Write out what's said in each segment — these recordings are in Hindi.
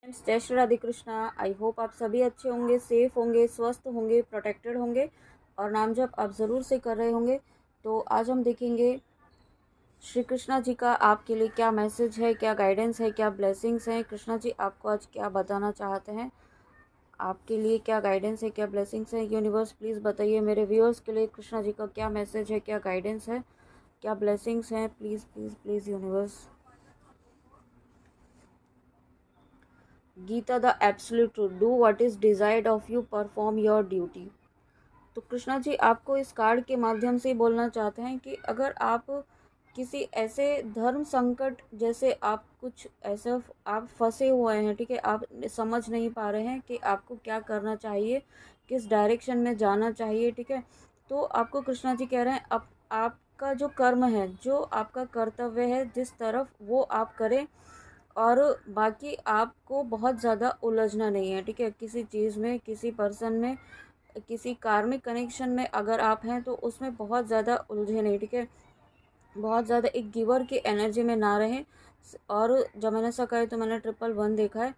फ्रेंड्स, जय श्री राधे कृष्णा। आई होप आप सभी अच्छे होंगे, सेफ होंगे, स्वस्थ होंगे, प्रोटेक्टेड होंगे और नाम जप आप ज़रूर से कर रहे होंगे। तो आज हम देखेंगे श्री कृष्णा जी का आपके लिए क्या मैसेज है, क्या गाइडेंस है, क्या ब्लेसिंग्स हैं। कृष्णा जी आपको आज क्या बताना चाहते हैं, आपके लिए क्या गाइडेंस है, क्या ब्लेसिंग्स है। यूनिवर्स प्लीज़ बताइए मेरे व्यूअर्स के लिए कृष्णा जी का क्या मैसेज है, क्या गाइडेंस है, क्या ब्लेसिंग्स हैं। Please please please universe. Gita the absolute truth, do what is desired of you, perform your duty. तो कृष्णा जी आपको इस कार्ड के माध्यम से बोलना चाहते हैं कि अगर आप किसी ऐसे धर्म संकट जैसे आप कुछ ऐसे आप फंसे हुए हैं, ठीक है, आप समझ नहीं पा रहे हैं कि आपको क्या करना चाहिए, किस डायरेक्शन में जाना चाहिए, ठीक है, तो आपको कृष्णा जी कह रहे हैं आपका जो कर्म है, जो आपका कर्तव्य है, जिस तरफ वो आप करें और बाकी आपको बहुत ज़्यादा उलझना नहीं है, ठीक है। किसी चीज़ में, किसी पर्सन में, किसी कार्मिक कनेक्शन में अगर आप हैं तो उसमें बहुत ज़्यादा उलझे नहीं, ठीक है। बहुत ज़्यादा एक गिवर की एनर्जी में ना रहें। और जब मैंने ऐसा कहा तो मैंने 111 देखा है।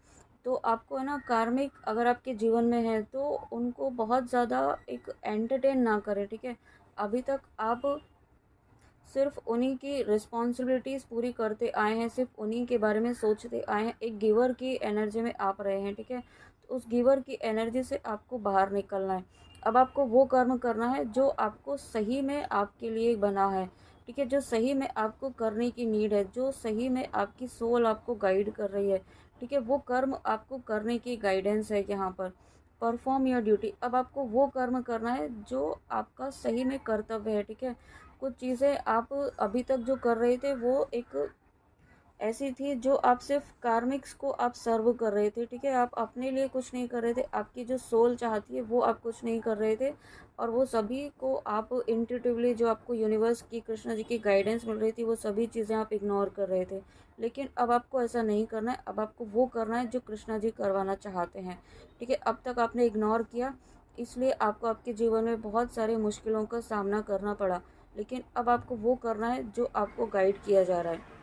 तो आपको है ना, कार्मिक अगर आपके जीवन में है तो उनको बहुत ज़्यादा एक एंटरटेन ना करें, ठीक है। अभी तक आप सिर्फ उन्हीं की रिस्पॉन्सिबिलिटीज़ पूरी करते आए हैं, सिर्फ उन्हीं के बारे में सोचते आए हैं, एक गिवर की एनर्जी में आप रहे हैं, ठीक है। तो उस गिवर की एनर्जी से आपको बाहर निकलना है। अब आपको वो कर्म करना है जो आपको सही में आपके लिए बना है, ठीक है, जो सही में आपको करने की नीड है, जो सही में आपकी सोल आपको गाइड कर रही है, ठीक है, वो कर्म आपको करने की गाइडेंस है यहाँ पर। परफॉर्म योर ड्यूटी, अब आपको वो कर्म करना है जो आपका सही में कर्तव्य है, ठीक है। कुछ चीज़ें आप अभी तक जो कर रहे थे वो एक ऐसी थी जो आप सिर्फ कार्मिक्स को आप सर्व कर रहे थे, ठीक है, आप अपने लिए कुछ नहीं कर रहे थे, आपकी जो सोल चाहती है वो आप कुछ नहीं कर रहे थे। और वो सभी को आप इंट्यूटिवली, जो आपको यूनिवर्स की, कृष्णा जी की गाइडेंस मिल रही थी, वो सभी चीज़ें आप इग्नोर कर रहे थे। लेकिन अब आपको ऐसा नहीं करना है, अब आपको वो करना है जो कृष्णा जी करवाना चाहते हैं, ठीक है। अब तक आपने इग्नोर किया, इसलिए आपको आपके जीवन में बहुत सारे मुश्किलों का सामना करना पड़ा। लेकिन अब आपको वो करना है जो आपको गाइड किया जा रहा है।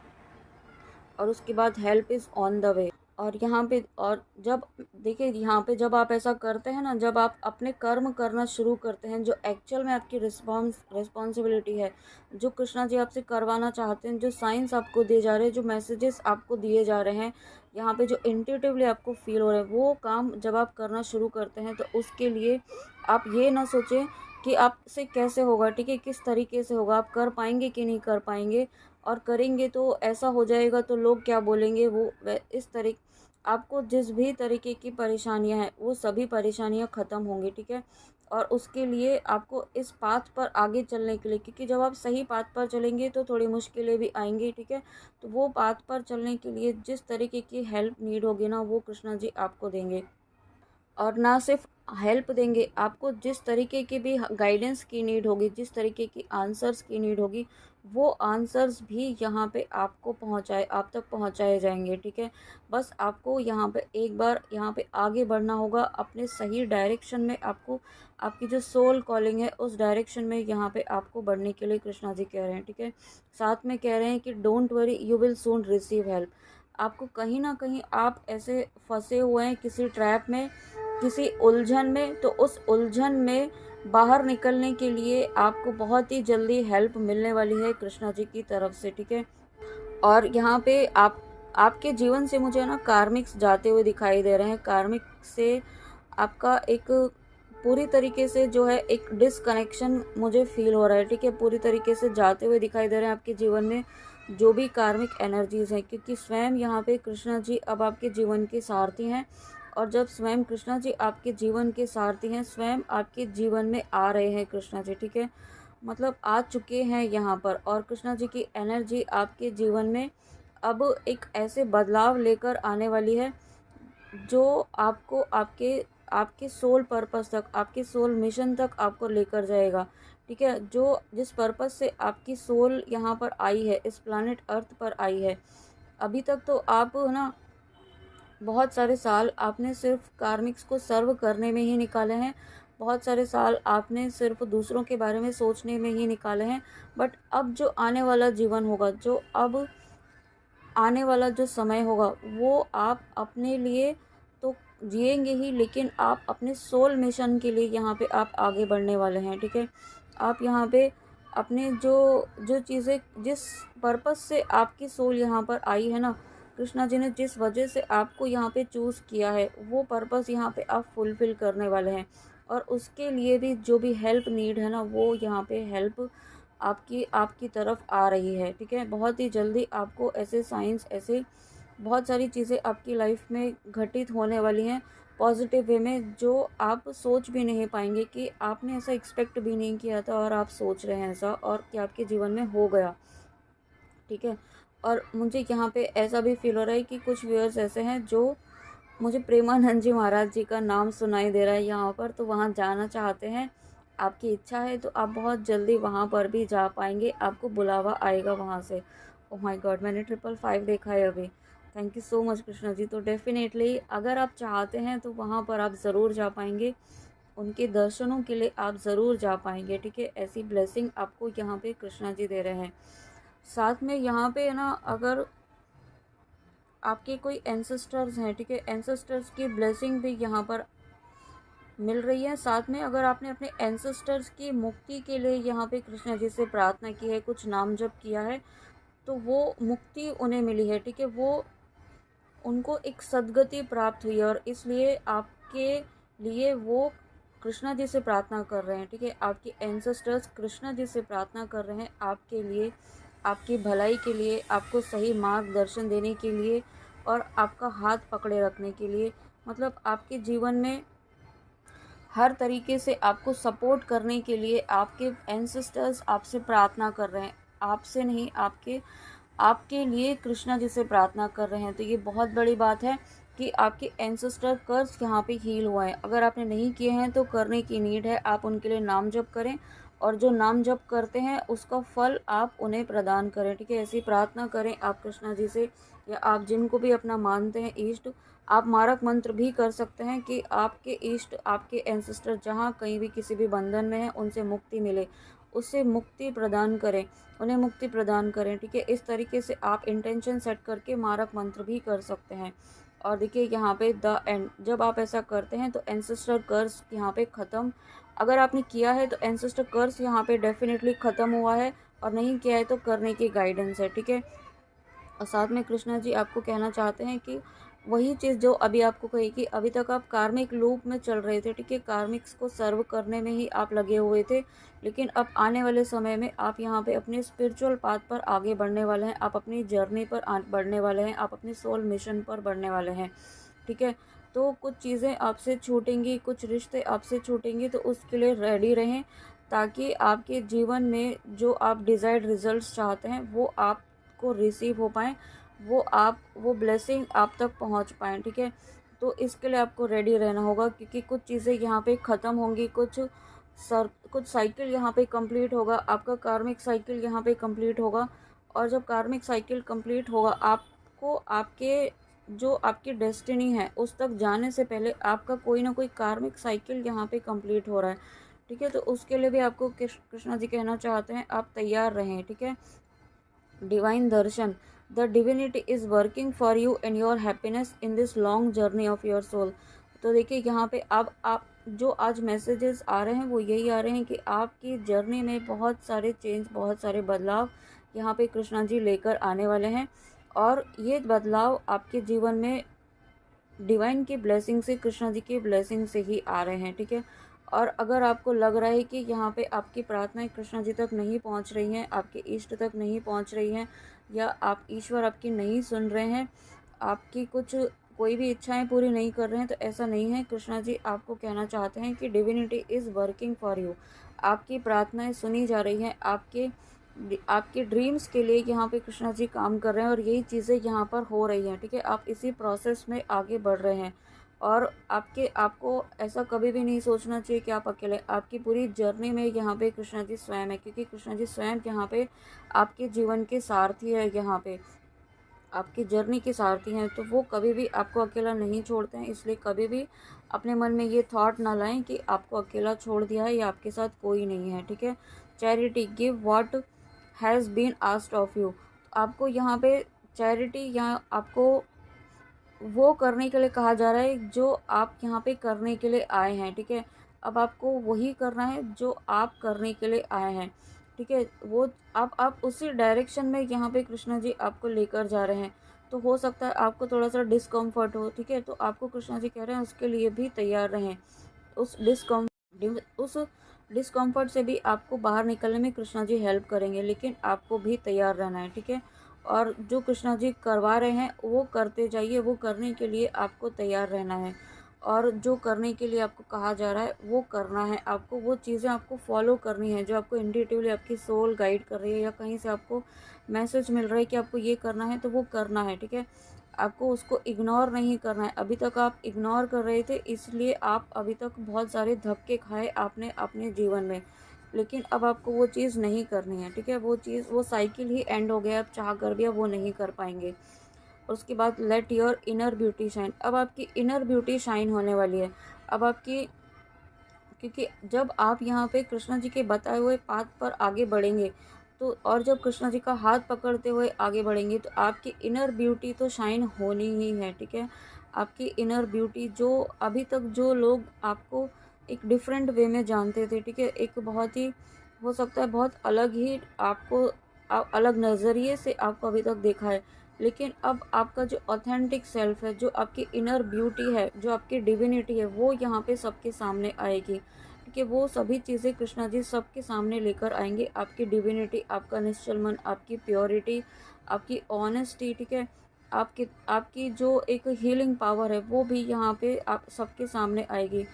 और उसके बाद help is on the way. और यहाँ पे, और जब देखिए यहाँ पे जब आप ऐसा करते हैं ना, जब आप अपने कर्म करना शुरू करते हैं जो एक्चुअल में आपकी रिस्पॉन्सिबिलिटी है, जो कृष्णा जी आपसे करवाना चाहते हैं, जो साइंस आपको दिए जा रहे हैं, जो मैसेजेस आपको दिए जा रहे हैं, यहाँ पे जो इंट्यूटिवली आपको फील हो रहा है, वो काम जब आप करना शुरू करते हैं तो उसके लिए आप ये ना सोचें कि आपसे कैसे होगा, ठीक है, किस तरीके से होगा, आप कर पाएंगे कि नहीं कर पाएंगे, और करेंगे तो ऐसा हो जाएगा तो लोग क्या बोलेंगे, वो इस तरीके आपको जिस भी तरीके की परेशानियां हैं वो सभी परेशानियां ख़त्म होंगी, ठीक है। और उसके लिए आपको इस पाथ पर आगे चलने के लिए, क्योंकि जब आप सही पाथ पर चलेंगे तो थोड़ी मुश्किलें भी आएंगी, ठीक है। तो वो पाथ पर चलने के लिए जिस तरीके की हेल्प नीड होगी ना, वो कृष्णा जी आपको देंगे। और ना सिर्फ हेल्प देंगे, आपको जिस तरीके की भी गाइडेंस की नीड होगी, जिस तरीके की आंसर्स की नीड होगी, वो आंसर्स भी यहाँ पे आपको पहुँचाए, आप तक पहुँचाए जाएंगे, ठीक है। बस आपको यहाँ पे एक बार यहाँ पे आगे बढ़ना होगा अपने सही डायरेक्शन में। आपको आपकी जो सोल कॉलिंग है उस डायरेक्शन में यहाँ पे आपको बढ़ने के लिए कृष्णा जी कह रहे हैं, ठीक है। साथ में कह रहे हैं कि don't worry, you will soon receive help. आपको कहीं ना कहीं आप ऐसे फंसे हुए हैं किसी ट्रैप में, किसी उलझन में, तो उस उलझन में बाहर निकलने के लिए आपको बहुत ही जल्दी हेल्प मिलने वाली है कृष्णा जी की तरफ से, ठीक है। और यहाँ पे आपके जीवन से मुझे ना कार्मिक्स जाते हुए दिखाई दे रहे हैं। कार्मिक से आपका एक पूरी तरीके से जो है एक डिसकनेक्शन मुझे फील हो रहा है, ठीक है, पूरी तरीके से जाते हुए दिखाई दे रहे हैं आपके जीवन में जो भी कार्मिक एनर्जीज हैं, क्योंकि स्वयं यहाँ पे कृष्णा जी अब आपके जीवन के सारथी हैं। और जब स्वयं कृष्णा जी आपके जीवन के सारथी हैं, स्वयं आपके जीवन में आ रहे हैं कृष्णा जी, ठीक है, मतलब आ चुके हैं यहाँ पर। और कृष्णा जी की एनर्जी आपके जीवन में अब एक ऐसे बदलाव लेकर आने वाली है जो आपको आपके आपके सोल पर्पस तक, आपके सोल मिशन तक आपको लेकर जाएगा, ठीक है। जो जिस पर्पस से आपकी सोल यहाँ पर आई है, इस प्लानेट अर्थ पर आई है, अभी तक तो आप ना बहुत सारे साल आपने सिर्फ कार्मिक्स को सर्व करने में ही निकाले हैं, बहुत सारे साल आपने सिर्फ दूसरों के बारे में सोचने में ही निकाले हैं। बट अब जो आने वाला जीवन होगा, जो अब आने वाला जो समय होगा वो आप अपने लिए तो जिएंगे ही, लेकिन आप अपने सोल मिशन के लिए यहाँ पे आप आगे बढ़ने वाले हैं। ठीक है, आप यहाँ पे अपने जो जो चीज़ें, जिस पर्पस से आपकी सोल यहाँ पर आई है ना, कृष्णा जी ने जिस वजह से आपको यहाँ पे चूज़ किया है, वो पर्पस यहाँ पे आप फुलफ़िल करने वाले हैं। और उसके लिए भी जो भी हेल्प नीड है ना, वो यहाँ पे हेल्प आपकी तरफ आ रही है। ठीक है, बहुत ही जल्दी आपको ऐसे साइंस, ऐसे बहुत सारी चीज़ें आपकी लाइफ में घटित होने वाली हैं पॉजिटिव वे में, जो आप सोच भी नहीं पाएंगे कि आपने ऐसा एक्सपेक्ट भी नहीं किया था और आप सोच रहे हैं ऐसा, और कि आपके जीवन में हो गया। ठीक है, और मुझे यहाँ पे ऐसा भी फील हो रहा है कि कुछ व्यूअर्स ऐसे हैं जो, मुझे प्रेमानंद जी महाराज जी का नाम सुनाई दे रहा है यहाँ पर, तो वहाँ जाना चाहते हैं। आपकी इच्छा है तो आप बहुत जल्दी वहाँ पर भी जा पाएंगे, आपको बुलावा आएगा वहाँ से। ओह माय गॉड, मैंने 555 देखा है अभी। Thank you so much Krishna ji. तो डेफिनेटली अगर आप चाहते हैं तो वहाँ पर आप ज़रूर जा पाएंगे, उनके दर्शनों के लिए आप ज़रूर जा पाएंगे। ठीक है, ऐसी ब्लेसिंग आपको यहाँ पे कृष्णा जी दे रहे हैं। साथ में यहाँ पे है ना, अगर आपके कोई एंसेस्टर्स हैं, ठीक है, एंसेस्टर्स की ब्लेसिंग भी यहाँ पर मिल रही है। साथ में अगर आपने अपने एंसेस्टर्स की मुक्ति के लिए यहाँ पे कृष्णा जी से प्रार्थना की है, कुछ नाम जप किया है, तो वो मुक्ति उन्हें मिली है। ठीक है, वो उनको एक सद्गति प्राप्त हुई है, और इसलिए आपके लिए वो कृष्णा जी से प्रार्थना कर रहे हैं। ठीक है, आपके एंसेस्टर्स कृष्णा जी से प्रार्थना कर रहे हैं आपके लिए, आपकी भलाई के लिए, आपको सही मार्गदर्शन देने के लिए, और आपका हाथ पकड़े रखने के लिए। मतलब आपके जीवन में हर तरीके से आपको सपोर्ट करने के लिए आपके एंसेस्टर्स आपसे प्रार्थना कर रहे हैं। आपसे नहीं, आपके लिए कृष्णा जी से प्रार्थना कर रहे हैं। तो ये बहुत बड़ी बात है कि आपके एंसेस्टर कर्स यहाँ पे हील हुआ है। अगर आपने नहीं किए हैं तो करने की नीड है, आप उनके लिए नाम जप करें, और जो नाम जप करते हैं उसका फल आप उन्हें प्रदान करें। ठीक है, ऐसी प्रार्थना करें आप कृष्णा जी से, या आप जिनको भी अपना मानते हैं इष्ट, आप मारक मंत्र भी कर सकते हैं कि आपके इष्ट, आपके एंसेस्टर जहाँ कहीं भी किसी भी बंधन में है, उनसे मुक्ति मिले, उससे मुक्ति प्रदान करें, उन्हें मुक्ति प्रदान करें। ठीक है, इस तरीके से आप इंटेंशन सेट करके मारक मंत्र भी कर सकते हैं। और देखिए यहाँ पे द एंड, जब आप ऐसा करते हैं तो एंसेस्टर कर्स यहाँ पे ख़त्म, अगर आपने किया है तो एंसेस्टर कर्स यहाँ पे डेफिनेटली ख़त्म हुआ है, और नहीं किया है तो करने की गाइडेंस है। ठीक है, और साथ में कृष्णा जी आपको कहना चाहते हैं कि वही चीज़ जो अभी आपको कही कि अभी तक आप कार्मिक लूप में चल रहे थे। ठीक है, कार्मिक्स को सर्व करने में ही आप लगे हुए थे, लेकिन अब आने वाले समय में आप यहाँ पे अपने स्पिरिचुअल पाथ पर आगे बढ़ने वाले हैं, आप अपनी जर्नी पर बढ़ने वाले हैं, आप अपने सोल मिशन पर बढ़ने वाले हैं। ठीक है, तो कुछ चीज़ें आपसे छूटेंगी, कुछ रिश्ते आपसे छूटेंगे, तो उसके लिए रेडी रहें, ताकि आपके जीवन में जो आप डिज़ायर्ड रिजल्ट्स चाहते हैं वो आपको रिसीव हो पाएँ, वो ब्लेसिंग आप तक पहुंच पाएँ। ठीक है, तो इसके लिए आपको रेडी रहना होगा, क्योंकि कुछ चीज़ें यहाँ पे ख़त्म होंगी, कुछ साइकिल यहाँ पे कंप्लीट होगा, आपका कार्मिक साइकिल यहाँ पे कंप्लीट होगा। और जब कार्मिक साइकिल कंप्लीट होगा, आपको आपकी डेस्टिनी है उस तक जाने से पहले आपका कोई ना कोई कार्मिक साइकिल यहाँ पे कंप्लीट हो रहा है। ठीक है, तो उसके लिए भी आपको कृष्णा जी कहना चाहते हैं आप तैयार रहें। ठीक है, divine darshan, the divinity is working for you and your happiness in this long journey of your soul. तो देखिए यहाँ पे अब आप जो आज मैसेजेस आ रहे हैं वो यही आ रहे हैं कि आपकी जर्नी में बहुत सारे चेंज, बहुत सारे बदलाव यहाँ पे कृष्णा जी लेकर आने वाले हैं, और ये बदलाव आपके जीवन में डिवाइन की ब्लेसिंग से, कृष्णा जी की ब्लेसिंग से ही आ रहे हैं। ठीक है, और अगर आपको लग रहा है कि यहाँ पे आपकी प्रार्थनाएं कृष्णा जी तक नहीं पहुँच रही हैं, आपके इष्ट तक नहीं पहुँच रही हैं, या आप ईश्वर आपकी नहीं सुन रहे हैं, आपकी कोई भी इच्छाएं पूरी नहीं कर रहे हैं, तो ऐसा नहीं है। कृष्णा जी आपको कहना चाहते हैं कि divinity is working for you, आपकी प्रार्थनाएं सुनी जा रही हैं, आपके ड्रीम्स के लिए यहाँ पे कृष्णा जी काम कर रहे हैं, और यही चीज़ें यहाँ पर हो रही हैं। ठीक है, आप इसी प्रोसेस में आगे बढ़ रहे हैं, और आपको ऐसा कभी भी नहीं सोचना चाहिए कि आप अकेले, आपकी पूरी जर्नी में यहाँ पे कृष्णा जी स्वयं है, क्योंकि कृष्णा जी स्वयं यहाँ पे आपके जीवन के सारथी है, यहाँ पे आपकी जर्नी के सारथी हैं, तो वो कभी भी आपको अकेला नहीं छोड़ते हैं। इसलिए कभी भी अपने मन में ये थॉट ना लाएं कि आपको अकेला छोड़ दिया है या आपके साथ कोई नहीं है। ठीक है, charity, give what has been asked of you, आपको यहाँ पे चैरिटी यहाँ आपको वो करने के लिए कहा जा रहा है जो आप यहाँ पे करने के लिए आए हैं, ठीक है। अब आपको वही करना है जो आप करने के लिए आए हैं, ठीक है। वो आप उसी डायरेक्शन में यहाँ पे कृष्णा जी आपको लेकर जा रहे हैं। तो हो सकता है आपको थोड़ा सा डिस्कम्फर्ट हो, ठीक है, तो आपको कृष्णा जी कह रहे हैं उसके लिए भी तैयार रहें। उस डिस्कम्फर्ट से भी आपको बाहर निकलने में कृष्णा जी हेल्प करेंगे, लेकिन आपको भी तैयार रहना है, ठीक है। और जो कृष्णा जी करवा रहे हैं वो करते जाइए, वो करने के लिए आपको तैयार रहना है। और जो करने के लिए आपको कहा जा रहा है वो करना है, आपको वो चीज़ें आपको फॉलो करनी है जो आपको इंट्यूटिवली आपकी सोल गाइड कर रही है, या कहीं से आपको मैसेज मिल रहा है कि आपको ये करना है, तो वो करना है, ठीक है। आपको उसको इग्नोर नहीं करना है। अभी तक आप इग्नोर कर रहे थे, इसलिए आप अभी तक बहुत सारे धक्के खाए आपने अपने जीवन में, लेकिन अब आपको वो चीज़ नहीं करनी है, ठीक है। वो साइकिल ही एंड हो गया, आप चाह कर भी अब वो नहीं कर पाएंगे। और उसके बाद let your inner beauty shine. अब आपकी इनर ब्यूटी शाइन होने वाली है। अब आपकी, क्योंकि जब आप यहाँ पे कृष्णा जी के बताए हुए पाथ पर आगे बढ़ेंगे, तो और जब कृष्णा जी का हाथ पकड़ते हुए आगे बढ़ेंगे, तो आपकी इनर ब्यूटी तो शाइन होनी ही है, ठीक है। आपकी इनर ब्यूटी, जो अभी तक जो लोग आपको एक डिफरेंट वे में जानते थे, ठीक है, एक बहुत ही, हो सकता है बहुत अलग ही आपको, अलग नज़रिए से आपको अभी तक देखा है, लेकिन अब आपका जो ऑथेंटिक सेल्फ है, जो आपकी इनर ब्यूटी है, जो आपकी डिविनिटी है, वो यहाँ पे सबके सामने आएगी, ठीक है। वो सभी चीज़ें कृष्णा जी सबके सामने लेकर आएंगे। आपकी डिविनिटी, आपका निश्चल मन, आपकी प्योरिटी, आपकी ऑनेस्टी, ठीक है, आपकी आपकी जो एक हीलिंग पावर है, वो भी यहाँ पे आप सबके सामने आएगी।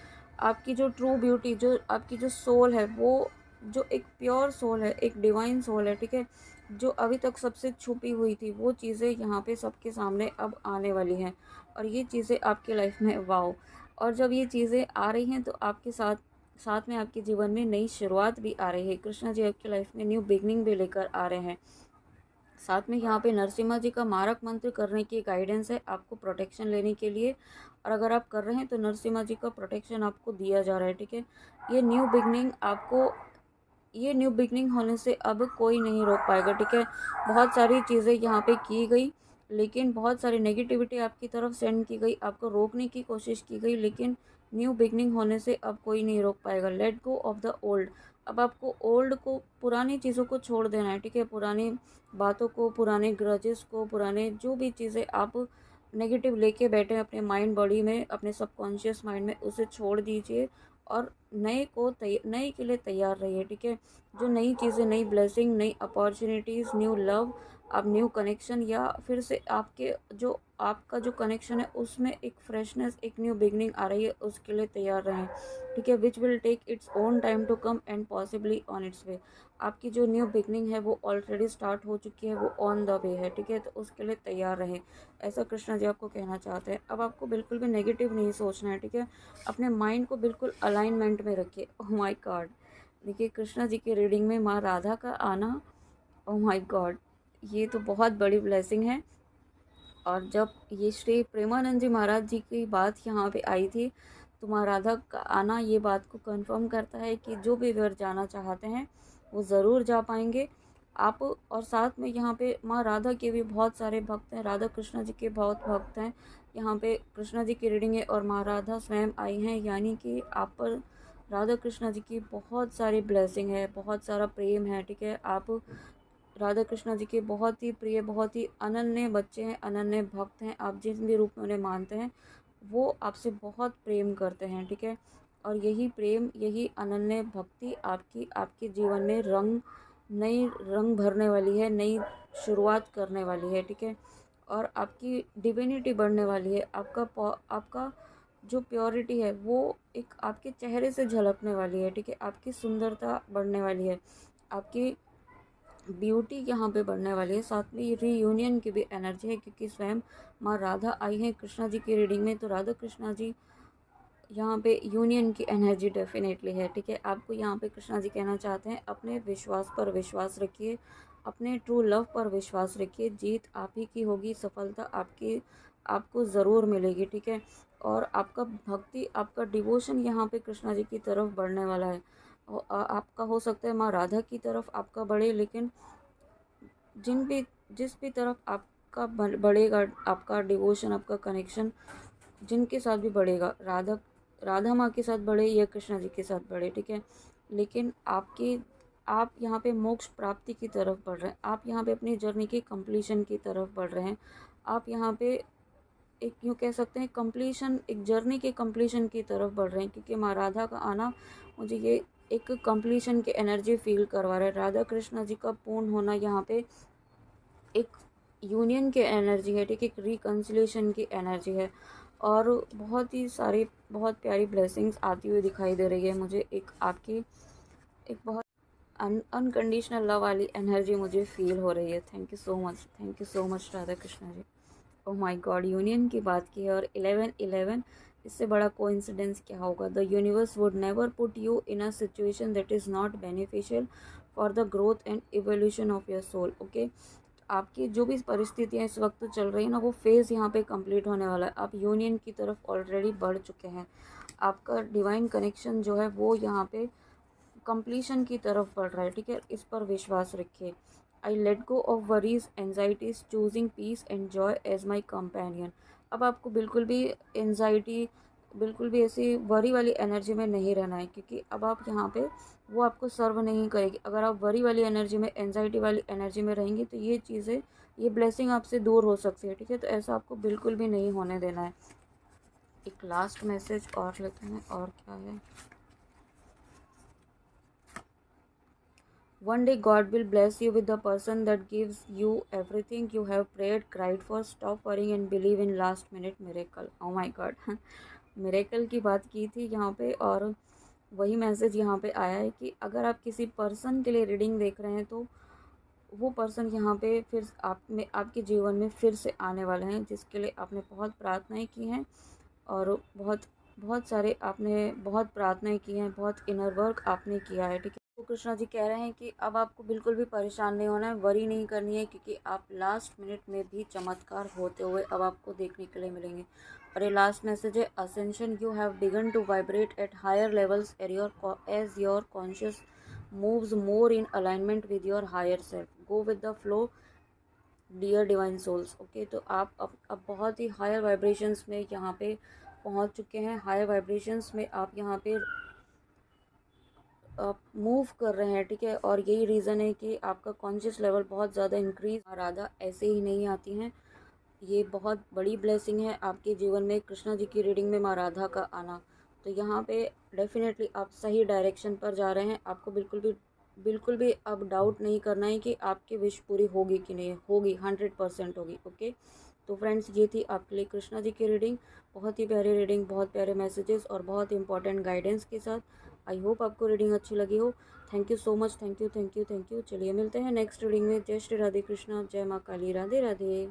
आपकी जो ट्रू ब्यूटी, जो आपकी जो सोल है, वो जो एक प्योर सोल है, एक डिवाइन सोल है, ठीक है, जो अभी तक सबसे छुपी हुई थी, वो चीज़ें यहाँ पे सबके सामने अब आने वाली हैं। और ये चीज़ें आपकी लाइफ में वाओ। और जब ये चीज़ें आ रही हैं, तो आपके साथ साथ में आपके जीवन में नई शुरुआत भी आ रही है। कृष्णा जी आपकी लाइफ में न्यू बिगनिंग भी लेकर आ रहे हैं। साथ में यहाँ पे नरसिम्हा जी का मारक मंत्र करने की गाइडेंस है आपको प्रोटेक्शन लेने के लिए। और अगर आप कर रहे हैं तो नरसिम्हा जी का प्रोटेक्शन आपको दिया जा रहा है, ठीक है। ये न्यू बिगनिंग आपको, ये न्यू बिगनिंग होने से अब कोई नहीं रोक पाएगा, ठीक है। बहुत सारी चीज़ें यहाँ पे की गई, लेकिन बहुत सारी नेगेटिविटी आपकी तरफ सेंड की गई, आपको रोकने की कोशिश की गई, लेकिन न्यू बिगनिंग होने से अब कोई नहीं रोक पाएगा। Late go of the old. अब आपको ओल्ड को, पुरानी चीज़ों को छोड़ देना है, ठीक है। पुरानी बातों को, पुराने ग्रजेस को, पुराने जो भी चीज़ें आप नेगेटिव लेके बैठे हैं अपने माइंड बॉडी में, अपने सबकॉन्शियस माइंड में, उसे छोड़ दीजिए और नए के लिए तैयार रहिए, ठीक है। जो नई चीज़ें, नई ब्लेसिंग, नई अपॉर्चुनिटीज़, न्यू लव, अब न्यू कनेक्शन, या फिर से आपके जो आपका जो कनेक्शन है उसमें एक फ्रेशनेस, एक न्यू बिगनिंग आ रही है, उसके लिए तैयार रहें, ठीक है। Which will take its own time to come and possibly on its way. आपकी जो न्यू बिगनिंग है वो ऑलरेडी स्टार्ट हो चुकी है, वो ऑन द वे है, ठीक है। तो उसके लिए तैयार रहें, ऐसा कृष्णा जी आपको कहना चाहते हैं। अब आपको बिल्कुल भी नेगेटिव नहीं सोचना है, ठीक है। अपने माइंड को बिल्कुल अलाइनमेंट में रखिए। ओह माय गॉड, देखिए कृष्णा जी की रीडिंग में माँ राधा का आना, ओह माय गॉड, ये तो बहुत बड़ी ब्लेसिंग है। और जब ये श्री प्रेमानंद जी महाराज जी की बात यहाँ पे आई थी, तो माँ राधा का आना ये बात को कंफर्म करता है कि जो भी वर जाना चाहते हैं वो ज़रूर जा पाएंगे। आप, और साथ में यहाँ पे माँ राधा के भी बहुत सारे भक्त हैं, राधा कृष्णा जी के बहुत भक्त हैं। यहाँ पे कृष्णा जी की रीडिंग है और माँ राधा स्वयं आई हैं, यानी कि आप पर राधा कृष्णा जी की बहुत सारी ब्लेसिंग है, बहुत सारा प्रेम है, ठीक है। आप राधा कृष्णा जी के बहुत ही प्रिय, बहुत ही अनन्य बच्चे हैं, अनन्य भक्त हैं। आप जिस भी रूप में उन्हें मानते हैं, वो आपसे बहुत प्रेम करते हैं, ठीक है। और यही प्रेम, यही अनन्य भक्ति आपकी आपके जीवन में नई रंग भरने वाली है, नई शुरुआत करने वाली है, ठीक है। और आपकी डिविनिटी बढ़ने वाली है, आपका जो प्योरिटी है वो एक आपके चेहरे से झलकने वाली है, ठीक है। आपकी सुंदरता बढ़ने वाली है, आपकी ब्यूटी यहाँ पे बढ़ने वाली है। साथ में ये रीयूनियन की भी एनर्जी है, क्योंकि स्वयं माँ राधा आई हैं कृष्णा जी की रीडिंग में, तो राधा कृष्णा जी यहाँ पे यूनियन की एनर्जी डेफिनेटली है, ठीक है। आपको यहाँ पे कृष्णा जी कहना चाहते हैं अपने विश्वास पर विश्वास रखिए, अपने ट्रू लव पर विश्वास रखिए, जीत आप ही की होगी, सफलता आपको ज़रूर मिलेगी, ठीक है। और आपका भक्ति, आपका डिवोशन यहाँ पे कृष्णा जी की तरफ बढ़ने वाला है। आपका हो सकता है माँ राधा की तरफ आपका बढ़े, लेकिन जिस भी तरफ आप आपका बढ़ेगा, आपका डिवोशन, आपका कनेक्शन जिनके साथ भी बढ़ेगा, राधा माँ के साथ बढ़े या कृष्णा जी के साथ बढ़े, ठीक है। लेकिन आप यहाँ पे मोक्ष प्राप्ति की तरफ बढ़ रहे हैं, आप यहाँ पे अपनी जर्नी की कंप्लीशन की तरफ बढ़ रहे हैं, आप यहाँ पे एक यूँ कह सकते हैं कंप्लीशन, एक जर्नी के कंप्लीशन की तरफ बढ़ रहे हैं, क्योंकि माँ राधा का आना मुझे ये एक कंप्लीशन की एनर्जी फील करवा रहा है। राधा कृष्णा जी का पूर्ण होना यहाँ पे एक यूनियन की एनर्जी है, ठीक है, एक रिकन्सिलेशन की एनर्जी है, और बहुत ही सारी बहुत प्यारी ब्लेसिंग्स आती हुई दिखाई दे रही है मुझे। एक आपकी एक बहुत अनकंडीशनल लव वाली एनर्जी मुझे फील हो रही है। Thank you so much Radha Krishna ji. Oh my God, union की बात की है और 11-11, इससे बड़ा कोइंसिडेंस क्या होगा। The universe would never put you in a situation that is not beneficial for the growth and evolution of your soul. Okay, आपकी जो भी परिस्थितियाँ इस वक्त चल रही है ना, वो फेज़ यहाँ पे कंप्लीट होने वाला है। आप यूनियन की तरफ ऑलरेडी बढ़ चुके हैं, आपका डिवाइन कनेक्शन जो है वो यहाँ पे कंप्लीशन की तरफ बढ़ रहा है, ठीक है। इस पर विश्वास रखिए। I let go of worries anxieties, choosing peace and joy as my companion. अब आपको बिल्कुल भी एनजाइटी, बिल्कुल भी ऐसी वरी वाली एनर्जी में नहीं रहना है, क्योंकि अब आप यहाँ पे वो आपको सर्व नहीं करेगी। अगर आप वरी वाली एनर्जी में, एनजाइटी वाली एनर्जी में रहेंगी तो ये चीज़ें, ये ब्लेसिंग आपसे दूर हो सकती है, ठीक है। तो ऐसा आपको बिल्कुल भी नहीं होने देना है। एक लास्ट मैसेज और लेते हैं, और क्या है। One day God will bless you with the person that gives you everything you have prayed, cried for. Stop worrying and believe in last minute miracle. Oh my God, miracle की बात की थी यहाँ पे, और वही मैसेज यहाँ पे आया है कि अगर आप किसी पर्सन के लिए रीडिंग देख रहे हैं तो वो पर्सन यहाँ पे फिर आप में, आपके जीवन में फिर से आने वाले हैं, जिसके लिए आपने बहुत प्रार्थनाएं की हैं, और बहुत बहुत सारे आपने बहुत प्रार्थनाएं की हैं, बहुत इनर वर्क आपने किया है, ठीक है। तो कृष्णा जी कह रहे हैं कि अब आपको बिल्कुल भी परेशान नहीं होना है, वरी नहीं करनी है, क्योंकि आप लास्ट मिनट में भी चमत्कार होते हुए अब आपको देखने के लिए मिलेंगे। और ये लास्ट मैसेज है, ascension, you have begun to vibrate at higher levels as your conscious moves more in alignment with your higher self. Go with the flow, dear divine souls. Okay, तो आप अब बहुत ही हायर वाइब्रेशंस में यहाँ पे पहुँच चुके हैं। हायर वाइब्रेशंस में आप यहाँ पे मूव कर रहे हैं, ठीक है। और यही रीज़न है कि आपका कॉन्शियस लेवल बहुत ज़्यादा इंक्रीज। राधा ऐसे ही नहीं आती हैं, ये बहुत बड़ी ब्लेसिंग है आपके जीवन में, कृष्णा जी की रीडिंग में माँ राधा का आना। तो यहाँ पे डेफिनेटली आप सही डायरेक्शन पर जा रहे हैं। आपको बिल्कुल भी अब डाउट नहीं करना है कि आपकी विश पूरी होगी कि नहीं होगी, 100% होगी। ओके, तो फ्रेंड्स, ये थी आपके लिए कृष्णा जी की रीडिंग। बहुत ही प्यारी रीडिंग, बहुत प्यारे मैसेजेस और बहुत इंपॉर्टेंट गाइडेंस के साथ। आई होप आपको रीडिंग अच्छी लगी हो। Thank you so much, thank you. चलिए मिलते हैं नेक्स्ट रीडिंग में। जय श्री राधे कृष्णा, जय माँ काली, राधे राधे।